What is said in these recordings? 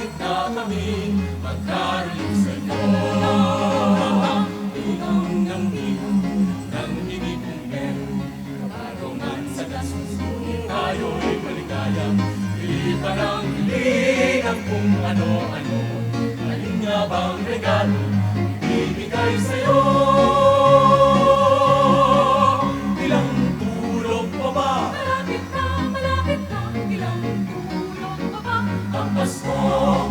malapit na kaming magkarinig sa iyo. Inang ng inang ng inipong meron, kabarungan sa dasos, ngunit tayo'y maligaya. Pili pa ng pili ng kung ano-ano, alin nga bang regalo ibibigay sa'yo? Ilang tulog pa ba? Malapit na, ilang tulog pa ba? Ang Pasko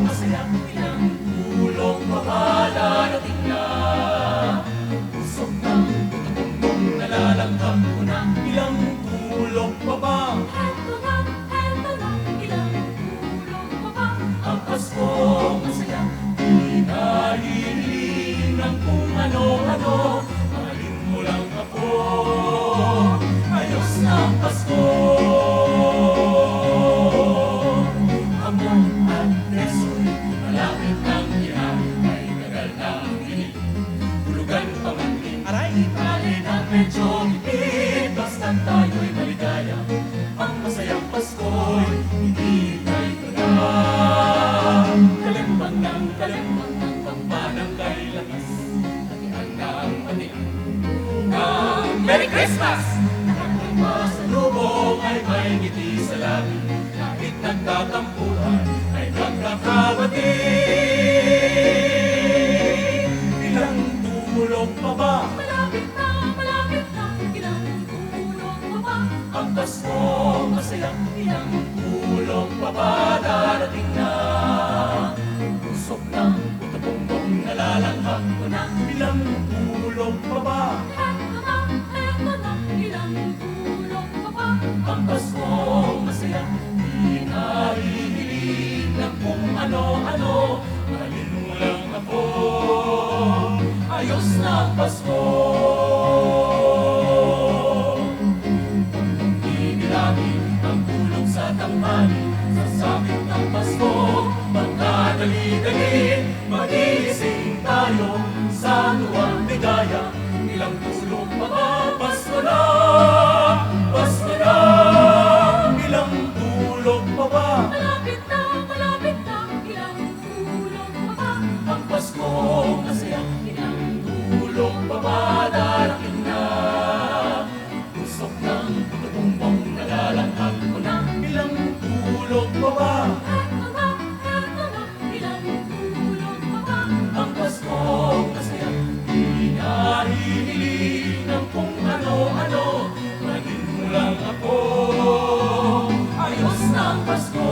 masaya, ilang tulog pa ba darating na? Pusok ng tututong nalalanghap ko na, ilang tulog pa ba? Heto na, ilang tulog pa ba? Ang Pasko masaya, di na hiniling ng kung ano-ano, mahalin mo lang ako, ayos na ang Pasko. Hamon at preso'y malapit ng ihain, ay tagal ng pinig, hulugan pa man din. Ibali ng medyo higit, basta't tayo'y maligaya, ang masayang Pasko'y hindi kay taga. Kalimbang ng pampanang kay lakas, hatian ng patian ng Merry Christmas! Ang pasalubong ay may ngiti sa labi, kahit nagtatampuhan ay nagkakabati. Ilang tulog pa ba? Malapit na, ilang tulog pa ba? Ang Pasko masaya, ilang tulog pa ba darating na? Pusok ng puto-bongbong nalalanghap ko na, ilang tulog pa ba? Heto na, ilang tulog pa ba? Ang Pasko masaya, di na hihiling ng kung ano-ano, mahalin mo lang ako, ayos na ang Pasko. Ibilangin ang tulog sa tanghali, sa sabit ng Pasko, magkadali-dali, magising tayo sa tuwang ligaya. Ilang tulog pa ba? Pasko na! Pasko na! Ilang tulog pa ba? Malapit na, ilang tulog pa ba? Ang Pasko masaya, ilang tulog pa ba darating na? Pusok ng puto-bongbong nalalanghap ko na, ilang tulog pa ba? Heto na, ilang tulog pa ba? Ang Pasko masaya, di na hihiling ng kung ano-ano, maging mo lang ako, ayos na ang Pasko.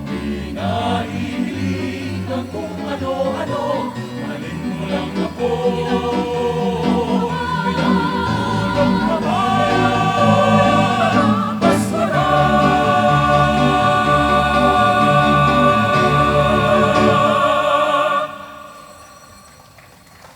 Di na hihiling ng kung ano-ano,